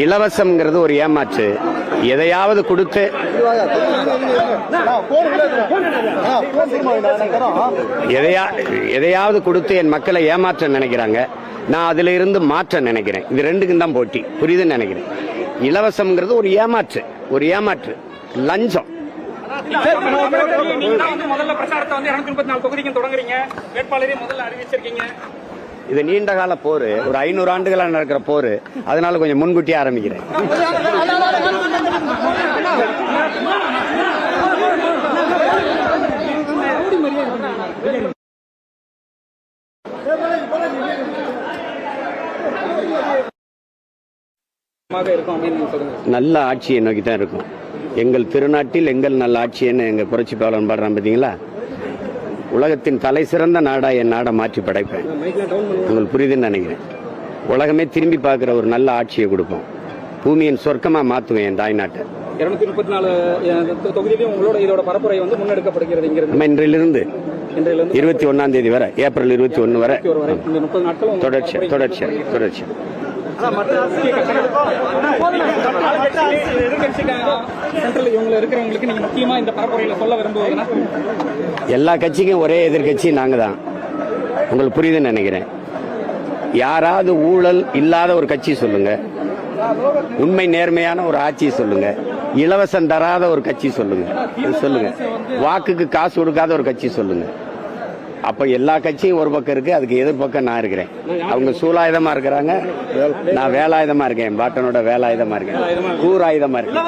இலவசம்ங்கிறது ஒரு ஏமாற்று. எதையாவது கொடுத்து எதையாவது கொடுத்து என் மக்களை ஏமாற்ற நினைக்கிறாங்க. நான் அதுல இருந்து மாற்ற நினைக்கிறேன். இது ரெண்டுக்கும் தான் போட்டி. புரியுதுன்னு நினைக்கிறேன். இலவசம்ங்கிறது ஒரு ஏமாற்று, ஒரு ஏமாற்று, லஞ்சம். முதல்ல பிரச்சாரத்தை 234 தொகுதிக்கு தொடங்குறீங்க. வேட்பாளரையும் முதல்ல அறிவிச்சிருக்கீங்க. இது நீண்ட கால போர், ஒரு 500 ஆண்டுகளா நடக்கிற போர். அதனால கொஞ்சம் முன்கூட்டியே ஆரம்பிக்கிறேன். நல்ல ஆட்சியை நோக்கி தான் இருக்கும். எங்கள் திருநாட்டில் எங்கள் நல்ல ஆட்சின்னு எங்க புரட்சி பாலன் பாடுறான் பாத்தீங்களா? உலகத்தின் தலை சிறந்த நாடா என் நாடை மாற்றி படைப்பேன். உங்களுக்கு புரியுதுன்னு நினைக்கிறேன். உலகமே திரும்பி பார்க்கிற ஒரு நல்ல ஆட்சியை கொடுப்போம். பூமியின் சொர்க்கமா மாத்துவேன் என் தாய்நாட்டை. 234 தொகுதியிலும் உங்களோட இதோட பரப்புரை முன்னெடுக்கப்படுகிறது. இன்றிலிருந்து 21ஆம் தேதி வரை, ஏப்ரல் 21 வரை இந்த 30 நாட்கள் தொடர்ச்சி. எல்லா கட்சிக்கும் ஒரே எதிர்கட்சி நாங்க தான். உங்களுக்கு புரியுதுன்னு நினைக்கிறேன். யாராவது ஊழல் இல்லாத ஒரு கட்சி சொல்லுங்க, உண்மை நேர்மையான ஒரு ஆட்சி சொல்லுங்க, இலவசம் தராத ஒரு கட்சி சொல்லுங்க, வாக்குக்கு காசு கொடுக்காத ஒரு கட்சி சொல்லுங்க. அப்ப எல்லா கட்சியும் ஒரு பக்கம் இருக்கு, அதுக்கு எதிர்பக்கம் நான் இருக்கிறேன். அவங்க சூலாயுதமா இருக்கிறாங்க, நான் வேலாயுதமா இருக்கேன். பாட்டனோட வேலாயுதமா இருக்கேன், கூராயுதமா இருக்கேன்.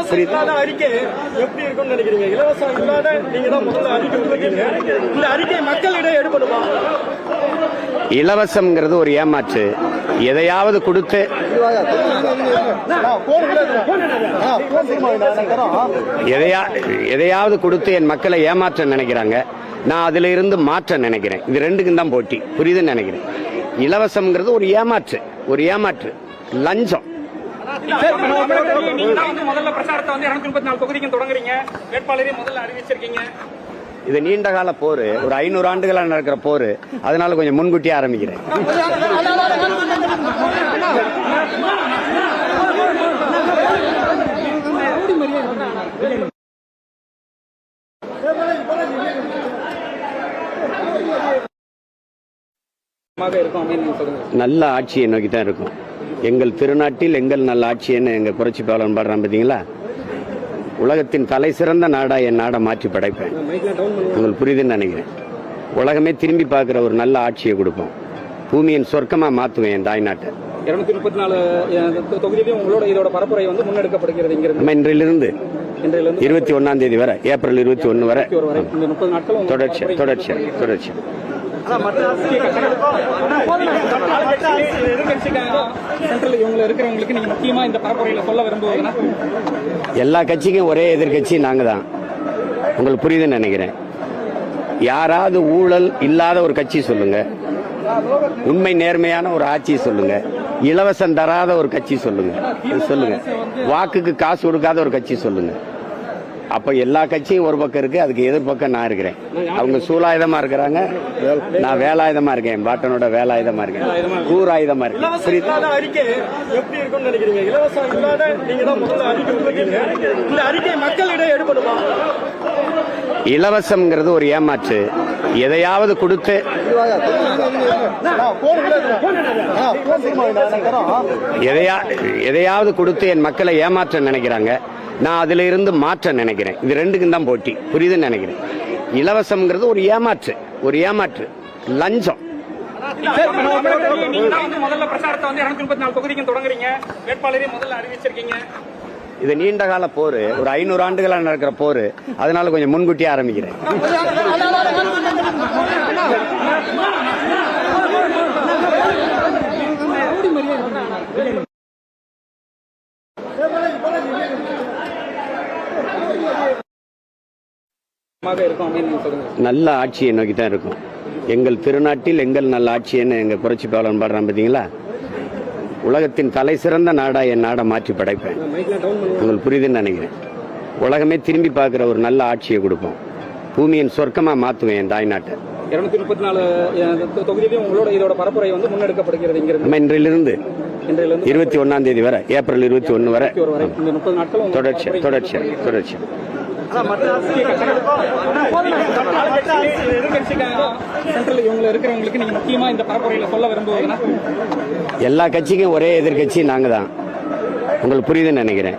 இலவசம்ங்கிறது ஒரு ஏமாற்று. எதையாவது கொடுத்து எதையாவது கொடுத்து என் மக்களை ஏமாற்ற நினைக்கிறாங்க. நான் அதுல இருந்து மாற்ற நினைக்கிறேன். இது ரெண்டுக்கும் தான் போட்டி. புரியுதுன்னு நினைக்கிறேன். இலவசம்ங்கிறது ஒரு ஏமாற்று, ஒரு ஏமாற்று, லஞ்சம். முதல்ல பிரச்சாரத்தை 234 தொகுதிக்கு தொடங்குறீங்க. வேட்பாளரையும் முதல்ல அறிவிச்சிருக்கீங்க. இது நீண்ட கால போர், ஒரு 500 ஆண்டுகளா நடக்கிற போர். அதனால கொஞ்சம் முன்கூட்டியே ஆரம்பிக்கிறேன். நல்ல ஆட்சியை நோக்கி தான் இருக்கும். எங்கள் திருநாட்டில் எங்கள் நல்ல ஆட்சின்னு எங்க புரட்சி பாலன் பாடுறான் பாத்தீங்களா? உலகத்தின் தலை சிறந்த நாடா என் நாடை மாற்றி படைப்பேன். உங்களுக்கு புரியுதுன்னு நினைக்கிறேன். உலகமே திரும்பி பார்க்கிற ஒரு நல்ல ஆட்சியை கொடுப்போம். பூமியின் சொர்க்கமா மாத்துவேன் என் தாய்நாட்டை. 234 தொகுதியிலும் உங்களோட இதோட பரப்புரை முன்னெடுக்கப்படுகிறது. இன்றிலிருந்து 21ஆம் தேதி வரை, ஏப்ரல் 21 வரை இந்த 30 நாட்கள் தொடர்ச்சி. எல்லா கட்சிக்கும் ஒரே எதிர்கட்சி நாங்க தான். உங்களுக்கு புரியுதுன்னு நினைக்கிறேன். யாராவது ஊழல் இல்லாத ஒரு கட்சி சொல்லுங்க, உண்மை நேர்மையான ஒரு ஆட்சி சொல்லுங்க, இலவசம் தராத ஒரு கட்சி சொல்லுங்க, வாக்குக்கு காசு கொடுக்காத ஒரு கட்சி சொல்லுங்க. அப்ப எல்லா கட்சியும் ஒரு பக்கம் இருக்கு, அதுக்கு எதிர்பக்கம் நான் இருக்கிறேன். அவங்க சூலாயுதமா இருக்கிறாங்க, நான் வேலாயுதமா இருக்கேன். பாட்டனோட வேலாயுதமா இருக்கேன், கூராயுதமா இருக்கேன். இலவசம்ங்கிறது ஒரு ஏமாற்று. எதையாவது கொடுத்து எதையாவது கொடுத்து என் மக்களை ஏமாற்ற நினைக்கிறாங்க. நான் அதுல இருந்து மாற்ற நினைக்கிறேன். இது ரெண்டுக்கும் தான் போட்டி. புரியுதுன்னு நினைக்கிறேன். இலவசம்ங்கிறது ஒரு ஏமாற்று, ஒரு ஏமாற்று, லஞ்சம். முதல்ல பிரச்சாரத்தை 234 தொகுதிக்கு தொடங்குறீங்க. வேட்பாளரையும் முதல்ல அறிவிச்சிருக்கீங்க. இது நீண்ட கால போர், ஒரு 500 ஆண்டுகளா நடக்கிற போர். அதனால கொஞ்சம் முன்கூட்டியே ஆரம்பிக்கிறேன். நல்ல ஆட்சியை நோக்கி தான் இருக்கும். எங்கள் திருநாட்டில் எங்கள் நல்ல ஆட்சின்னு எங்க புரட்சி பாலன் பாடுறான் பாத்தீங்களா? உலகத்தின் தலை சிறந்த நாடா என் நாடை மாற்றி படைப்பேன். உங்களுக்கு புரியுதுன்னு நினைக்கிறேன். உலகமே திரும்பி பார்க்கிற ஒரு நல்ல ஆட்சியை கொடுப்போம். பூமியின் சொர்க்கமா மாத்துவேன் என் தாய்நாட்டை. 234 தொகுதியிலும் உங்களோட இதோட பரப்புரை வந்து முன்னெடுக்கப்படுகிறது இங்கிருந்து. நம்ம இன்றிலிருந்து இன்றையிலிருந்து 21ஆம் தேதி வரை, ஏப்ரல் 21 வரை இந்த 30 நாட்கள் தொடர்ச்சி. சென்ட்ரல் இவங்க இருக்கிறவங்களுக்கு நீங்க முக்கியமா இந்த பரப்புரையில சொல்ல விரும்புவதுன்னா, எல்லா கட்சிக்கும் ஒரே எதிர்க்கட்சி நாங்க தான். உங்களுக்கு புரியுதுன்னு நினைக்கிறேன்.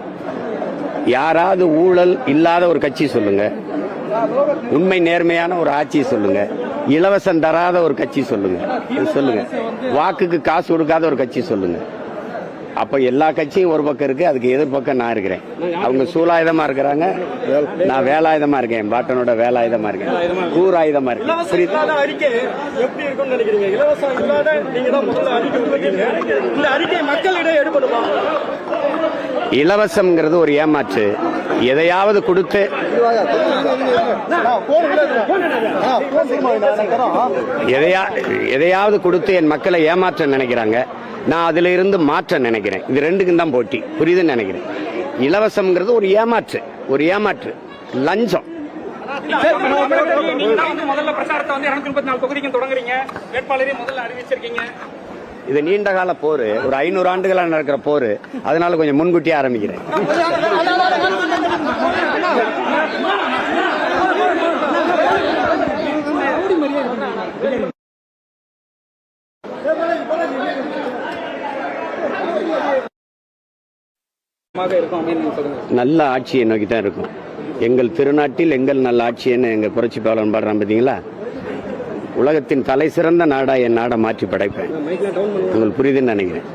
யாராவது ஊழல் இல்லாத ஒரு கட்சி சொல்லுங்க, உண்மை நேர்மையான ஒரு ஆட்சி சொல்லுங்க, இலவசம் தராத ஒரு கட்சி சொல்லுங்க, வாக்குக்கு காசு கொடுக்காத ஒரு கட்சி சொல்லுங்க. அப்ப எல்லா கட்சியும் ஒரு பக்கம் இருக்கு, அதுக்கு எதிர்பக்கம் நான் இருக்கிறேன். அவங்க சூலாயுதமா இருக்கிறாங்க, நான் வேலாயுதமா இருக்கேன். பாட்டனோட வேலாயுதமா இருக்கேன், கூராயுதமா இருக்கேன். அறிக்கை எப்படி இருக்கும்னு நினைக்கிறீங்க? இலவசம் இல்லாத நீங்க தான் முதல்ல அறிக்கை கொடுத்தீங்க. இந்த அறிக்கை மக்களிடையே எடுபடுமா? இலவசம்ங்கிறது ஒரு ஏமாற்று. எதையாவது கொடுத்து எதையாவது கொடுத்து என் மக்களை ஏமாற்ற நினைக்கிறாங்க. நான் அதுல இருந்து மாற்ற நினைக்கிறேன். இது ரெண்டுக்கும் தான் போட்டி. புரியுதுன்னு நினைக்கிறேன். இலவசம்ங்கிறது ஒரு ஏமாற்று, லஞ்சம். நீங்க வந்து முதல்ல பிரச்சாரத்தை வந்து 234 தொகுதிக்கும் தொடங்குறீங்க. வேட்பாளரையும் முதல்ல அறிவிச்சிருக்கீங்க. இது நீண்ட கால போர், ஒரு 500 ஆண்டுகளா நடக்கிற போர். அதனால கொஞ்சம் முன்கூட்டியே ஆரம்பிக்கிறேன். நல்ல ஆட்சியை நோக்கி தான் இருக்கும். எங்கள் திருநாட்டில் எங்கள் நல்ல ஆட்சின்னு எங்க புரட்சி பாலன் பாடுறான் பாத்தீங்களா? உலகத்தின் தலை சிறந்த நாடா என் நாடை மாற்றி படைப்பேன். உங்களுக்கு புரியுதுன்னு நினைக்கிறேன்.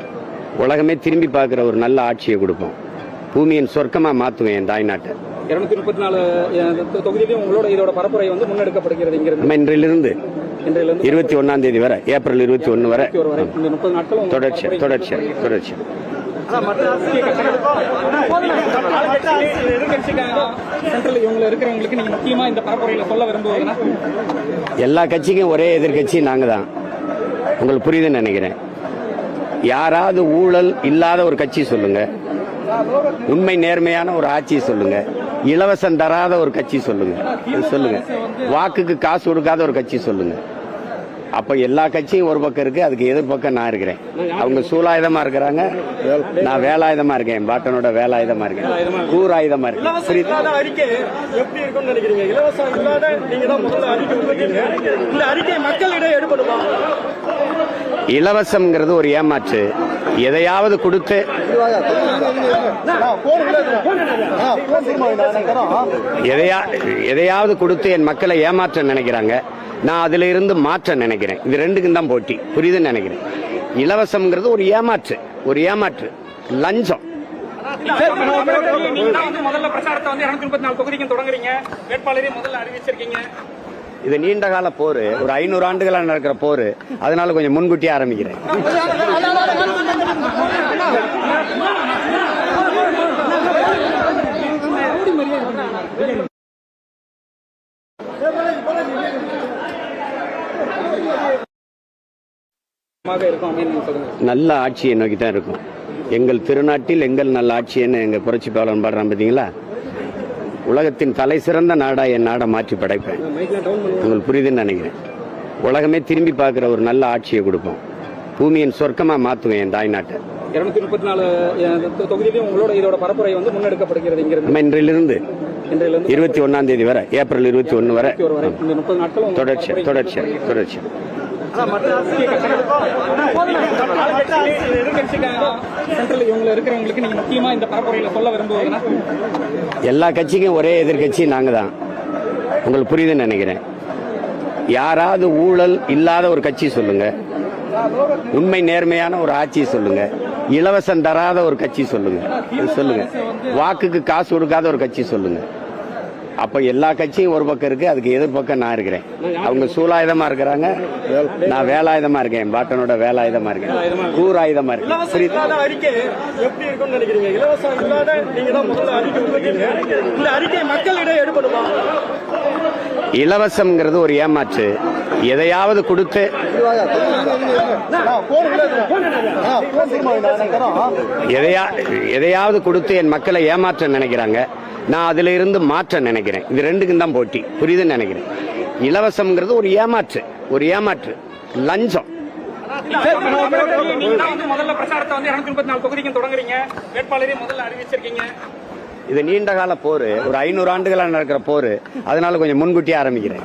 உலகமே திரும்பி பார்க்கிற ஒரு நல்ல ஆட்சியை கொடுப்போம். பூமியின் சொர்க்கமா மாத்துவேன் என் தாய்நாட்டை. 234 தொகுதியிலும் உங்களோட இதோட பரப்புரை வந்து முன்னெடுக்கப்படுகிறது இங்கிருந்து. நம்ம இன்றிலிருந்து 21ஆம் தேதி வரை, ஏப்ரல் 21 வரை இந்த 30 நாட்கள் தொடர்ச்சி. சென்ட்ரல் இவங்க இருக்கிறவங்களுக்கு நீங்க முக்கியமா இந்த பரப்புரையில சொல்ல விரும்புவதுன்னா, எல்லா கட்சிக்கும் ஒரே எதிர்க்கட்சி நாங்க தான். உங்களுக்கு புரியுதுன்னு நினைக்கிறேன். யாராவது ஊழல் இல்லாத ஒரு கட்சி சொல்லுங்க, உண்மை நேர்மையான ஒரு ஆட்சி சொல்லுங்க, இலவசம் தராத ஒரு கட்சி சொல்லுங்க, வாக்குக்கு காசு கொடுக்காத ஒரு கட்சி சொல்லுங்க. அப்ப எல்லா கட்சியும் ஒரு பக்கம் இருக்கு, அதுக்கு எதிர்பக்கம் நான் இருக்கிறேன். அவங்க சூலாயுதமா இருக்கிறாங்க, நான் வேலாயுதமா இருக்கேன். பாட்டனோட வேலாயுதமா இருக்கேன், கூராயுதமா இருக்கேன். அறிக்கை எப்படி இருக்கும்னு நினைக்கிறீங்க? இலவசம் இல்லாத நீங்க தான் முதல்ல அறிக்கை கொடுத்தீங்க. இந்த அறிக்கை மக்களிடையே எடுபடுமா? இலவசம்ங்கிறது ஒரு ஏமாற்று. எதையாவது கொடுத்து எதையாவது கொடுத்து என் மக்களை ஏமாற்ற நினைக்கிறாங்க. நான் அதுல இருந்து மாற்ற நினைக்கிறேன். இது ரெண்டுக்கும் தான் போட்டி. புரியுதுன்னு நினைக்கிறேன். இலவசம்ங்கிறது ஒரு ஏமாற்று, லஞ்சம். நீங்க வந்து முதல்ல பிரச்சாரத்தை வந்து 234 தொகுதிக்கும் தொடங்குறீங்க. வேட்பாளரையும் முதல்ல அறிவிச்சிருக்கீங்க. இது நீண்ட கால போர், ஒரு 500 ஆண்டுகளா நடக்கிற போர். அதனால கொஞ்சம் முன்கூட்டியே ஆரம்பிக்கிறேன். நல்ல ஆட்சியை நோக்கி தான் இருக்கும். எங்கள் திருநாட்டில் எங்கள் நல்ல ஆட்சின்னு எங்க புரட்சி பாலன் பாடுறான் பாத்தீங்களா? உலகத்தின் தலை சிறந்த நாடா என் நாடை மாற்றி படைப்பேன். உங்களுக்கு புரியுதுன்னு நினைக்கிறேன். உலகமே திரும்பி பார்க்கிற ஒரு நல்ல ஆட்சியை கொடுப்போம். பூமியின் சொர்க்கமா மாத்துவேன் என் தாய்நாட்டை. 234 தொகுதியிலும் உங்களோட இதோட பரப்புரை வந்து முன்னெடுக்கப்படுகிறது இங்கிருந்து. நம்ம இன்றிலிருந்து 21ஆம் தேதி வரை, ஏப்ரல் 21 வரை இந்த 30 நாட்கள் தொடர்ச்சி. சென்ட்ரல் இவங்க இருக்கிறவங்களுக்கு நீங்க முக்கியமா இந்த பரப்புரையில சொல்ல விரும்புவதுன்னா, எல்லா கட்சிக்கும் ஒரே எதிர்க்கட்சி நாங்க தான். உங்களுக்கு புரியுதுன்னு நினைக்கிறேன். யாராவது ஊழல் இல்லாத ஒரு கட்சி சொல்லுங்க, உண்மை நேர்மையான ஒரு ஆட்சி சொல்லுங்க, இலவசம் தராத ஒரு கட்சி சொல்லுங்க, வாக்குக்கு காசு கொடுக்காத ஒரு கட்சி சொல்லுங்க. அப்ப எல்லா கட்சியும் ஒரு பக்கம் இருக்கு, அதுக்கு எதிர்பக்கம் நான் இருக்கிறேன். அவங்க சூலாயுதமா இருக்கிறாங்க, நான் வேலாயுதமா இருக்கேன். பாட்டனோட வேலாயுதமா இருக்கேன், கூராயுதமா இருக்கேன். அறிக்கை எப்படி இருக்கும்னு நினைக்கிறீங்க? இலவசம் இல்லாத நீங்க தான் முதல்ல அறிக்கை கொடுத்தீங்க. இந்த அறிக்கை மக்களிடையே எடுபடுமா? இலவசம்ங்கிறது ஒரு ஏமாற்று. எதையாவது கொடுத்து எதையாவது கொடுத்து என் மக்களை ஏமாற்ற நினைக்கிறாங்க. நான் அதுல இருந்து மாற்ற நினைக்கிறேன். இது ரெண்டுக்கும் தான் போட்டி. புரியுதுன்னு நினைக்கிறேன். இலவசம்ங்கிறது ஒரு ஏமாற்று லஞ்சம். நீங்க தான் முதல்ல பிரச்சாரத்தை 234 தொகுதிக்கும் தொடங்குறீங்க. வேட்பாளரையும் முதல்ல அறிவிச்சிருக்கீங்க. இது நீண்ட கால போர், ஒரு 500 ஆண்டுகளா நடக்கிற போர். அதனால கொஞ்சம் முன்கூட்டியே ஆரம்பிக்கிறேன்.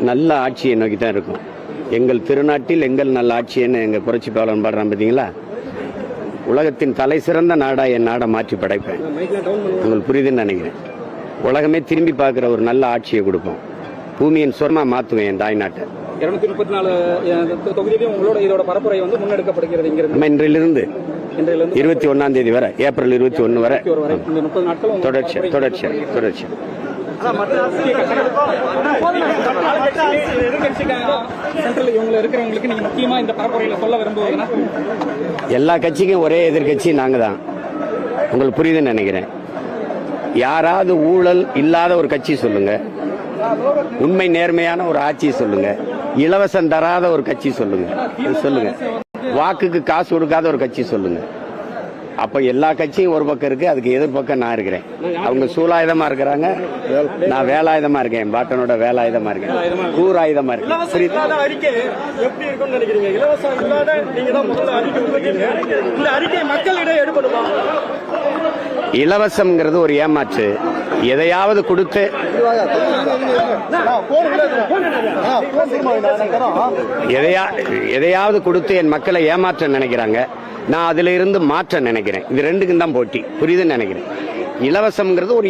நல்ல ஆட்சியை நோக்கி தான் இருக்கும். எங்கள் திருநாட்டில் எங்கள் நல்ல ஆட்சின்னு எங்க புரட்சி பாலன் பாடுறான் பாத்தீங்களா? உலகத்தின் தலை சிறந்த நாடா என் நாடை மாற்றி படைப்பேன். உங்களுக்கு புரியுதுன்னு நினைக்கிறேன். உலகமே திரும்பி பார்க்கிற ஒரு நல்ல ஆட்சியை கொடுப்போம். பூமியின் சொர்மா மாத்துவேன் என் தாய் நாட்டை. 234 தொகுதியிலும் உங்களோட இதோட பரப்புரை முன்னெடுக்கப்படுகிறது. இன்றிலிருந்து 21ஆம் தேதி வரை, ஏப்ரல் 21 வரை இந்த 30 நாட்கள் தொடர்ச்சி. இருக்கிறவங்களுக்கு நீங்க முக்கியமா இந்த பரப்புரையில சொல்ல விரும்புவதுன்னா, எல்லா கட்சிக்கும் ஒரே எதிர்கட்சி நாங்க தான். உங்களுக்கு புரியுதுன்னு நினைக்கிறேன். யாராவது ஊழல் இல்லாத ஒரு கட்சி சொல்லுங்க, உண்மை நேர்மையான ஒரு ஆட்சி சொல்லுங்க, இலவசம் தராத ஒரு கட்சி சொல்லுங்க, வாக்குக்கு காசு கொடுக்காத ஒரு கட்சி சொல்லுங்க. அப்ப எல்லா கட்சியும் ஒரு பக்கம் இருக்கு, அதுக்கு எதிர்பக்கம் நான் இருக்கிறேன். அவங்க சூலாயுதமா இருக்கிறாங்க, நான் வேலாயுதமா இருக்கேன். என் பாட்டனோட வேலாயுதமா இருக்கேன், கூராயுதமா இருக்கேன். அறிக்கை எப்படி இருக்கும்னு நினைக்கிறீங்க? இலவசம் இல்லாத நீங்க தான் முதல்ல அறிக்கை கொடுத்தீங்க. இந்த அறிக்கை மக்களிடையே எடுபடுமா? இலவசம்ங்கிறது ஒரு ஏமாற்று. எதையாவது கொடுத்து என் மக்களை ஏமாற்ற நினைக்கிறாங்க. நான் அதுல இருந்து மாற்ற நினைக்கிறேன். இது ரெண்டுக்கும் தான் போட்டி. புரியுதுன்னு நினைக்கிறேன். இலவசம்ங்கிறது ஒரு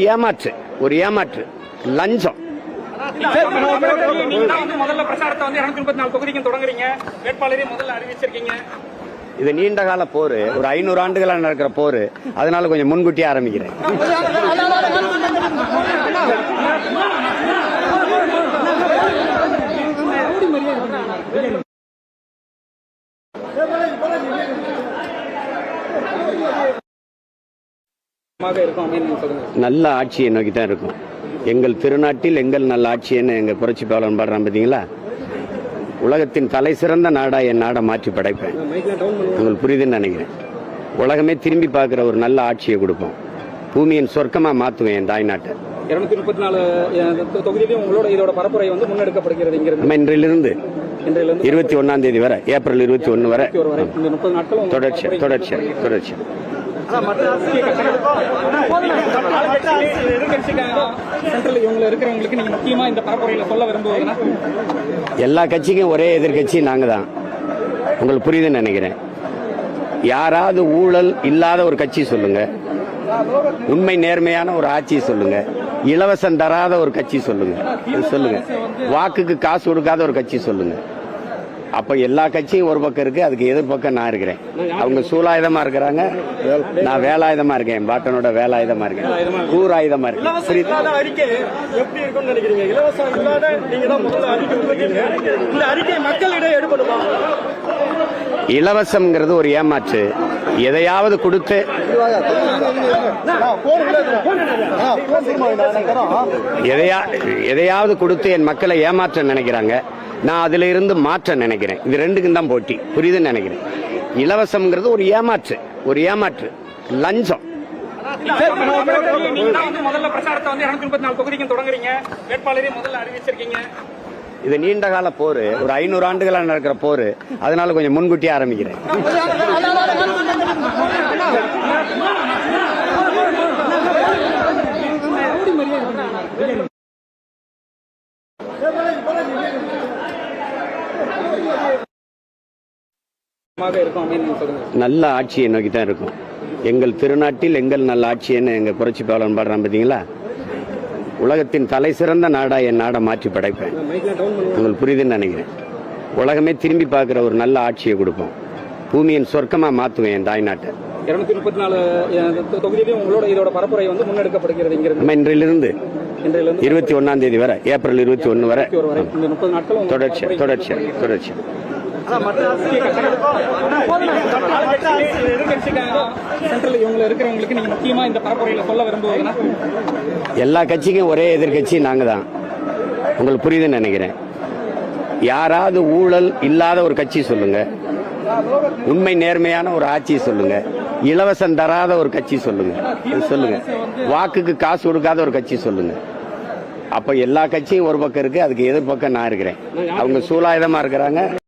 ஏமாற்று லஞ்சம். நீங்க தான் முதல்ல பிரச்சாரத்தை 234 தொகுதிக்கும் தொடங்குறீங்க. வேட்பாளரையும் முதல்ல அறிவிச்சிருக்கீங்க. இது நீண்ட கால போர், ஒரு 500 ஆண்டுகளா நடக்கிற போர். அதனால கொஞ்சம் முன்கூட்டியே ஆரம்பிக்கிறேன். நல்ல ஆட்சியை நோக்கி தான் இருக்கும். எங்கள் திருநாட்டில் எங்கள் நல்ல ஆட்சின்னு எங்க புரட்சி பாலன் பாடுறான் பாத்தீங்களா? உலகத்தின் தலை சிறந்த நாடா என் நாடை மாற்றி படைப்பேன். உங்களுக்கு புரியுதுன்னு நினைக்கிறேன். உலகமே திரும்பி பார்க்கிற ஒரு நல்ல ஆட்சியை கொடுப்போம். பூமியின் சொர்க்கமா மாத்துவேன் என் தாய் நாட்டை. 234 தொகுதியிலும் உங்களோட இதோட பரப்புரை முன்னெடுக்கப்படுகிறது. இன்றிலிருந்து 21ஆம் தேதி வரை, ஏப்ரல் 21 வரை இந்த 30 நாட்கள் தொடர்ச்சி. இருக்கிறவங்களுக்கு நீங்க முக்கியமா இந்த பரப்புரையில சொல்ல விரும்புவதுன்னா, எல்லா கட்சிக்கும் ஒரே எதிர்கட்சி நாங்க தான். உங்களுக்கு புரியுதுன்னு நினைக்கிறேன். யாராவது ஊழல் இல்லாத ஒரு கட்சி சொல்லுங்க, உண்மை நேர்மையான ஒரு ஆட்சி சொல்லுங்க, இலவசம் தராத ஒரு கட்சி சொல்லுங்க, வாக்குக்கு காசு கொடுக்காத ஒரு கட்சி சொல்லுங்க. அப்ப எல்லா கட்சியும் ஒரு பக்கம் இருக்கு, அதுக்கு எதிர்பக்கம் நான் இருக்கிறேன். அவங்க சூலாயுதமா இருக்கிறாங்க, நான் வேலாயுதமா இருக்கேன். என் பாட்டனோட வேலாயுதமா இருக்கேன், கூராயுதமா இருக்கேன். அறிக்கை எப்படி இருக்கும்னு நினைக்கிறீங்க? இலவசம் இல்லாத நீங்க தான் முதல்ல அறிக்கை கொடுத்தீங்க. இந்த அறிக்கை மக்களிடையே எடுபடுமா? இலவசம்ங்கிறது ஒரு ஏமாற்று. எதையாவது கொடுத்து என் மக்களை ஏமாற்ற நினைக்கிறாங்க. நான் அதுல இருந்து மாற்ற நினைக்கிறேன். இது ரெண்டுக்கும் தான் போட்டி. புரியுதுன்னு நினைக்கிறேன். இலவசம்ங்கிறது ஒரு ஏமாற்று லஞ்சம். நீங்க தான் முதல்ல பிரச்சாரத்தை 234 தொகுதிக்கும் தொடங்குறீங்க. வேட்பாளரையும் முதல்ல அறிவிச்சிருக்கீங்க. இது நீண்ட கால போர், ஒரு 500 ஆண்டுகளா நடக்கிற போர். அதனால கொஞ்சம் முன்கூட்டியே ஆரம்பிக்கிறேன். நல்ல ஆட்சியை நோக்கி தான் இருக்கும். எங்கள் திருநாட்டில் எங்கள் நல்ல ஆட்சின்னு எங்க புரட்சி பாலன் பாடுறான் பாத்தீங்களா? உலகத்தின் தலை சிறந்த நாடா என் நாடை மாற்றி படைப்பேன். உங்களுக்கு புரியுதுன்னு நினைக்கிறேன். உலகமே திரும்பி பார்க்கிற ஒரு நல்ல ஆட்சியை கொடுப்போம். பூமியின் சொர்க்கமா மாத்துவேன் என் தாய் நாட்டை. 234 தொகுதியிலும் உங்களோட இதோட பரப்புரை முன்னெடுக்கப்படுகிறது. இன்றிலிருந்து 21ஆம் தேதி வரை, ஏப்ரல் 21 வரை இந்த 30 நாட்கள் தொடர்ச்சி. இருக்கிறவங்களுக்கு நீங்க முக்கியமா இந்த பரப்புரையில சொல்ல விரும்புவதுன்னா, எல்லா கட்சிக்கும் ஒரே எதிர்கட்சி நாங்க தான். உங்களுக்கு புரியுதுன்னு நினைக்கிறேன். யாராவது ஊழல் இல்லாத ஒரு கட்சி சொல்லுங்க. உண்மை நேர்மையான ஒரு ஆட்சி சொல்லுங்க. இலவசம் தராத ஒரு கட்சி சொல்லுங்க. சொல்லுங்க. வாக்குக்கு காசு கொடுக்காத ஒரு கட்சி சொல்லுங்க. அப்ப எல்லா கட்சியும் ஒரு பக்கம் இருக்கு, அதுக்கு எதிர்பக்கம் நான் இருக்கிறேன். அவங்க சூலாயுதமா இருக்கிறாங்க.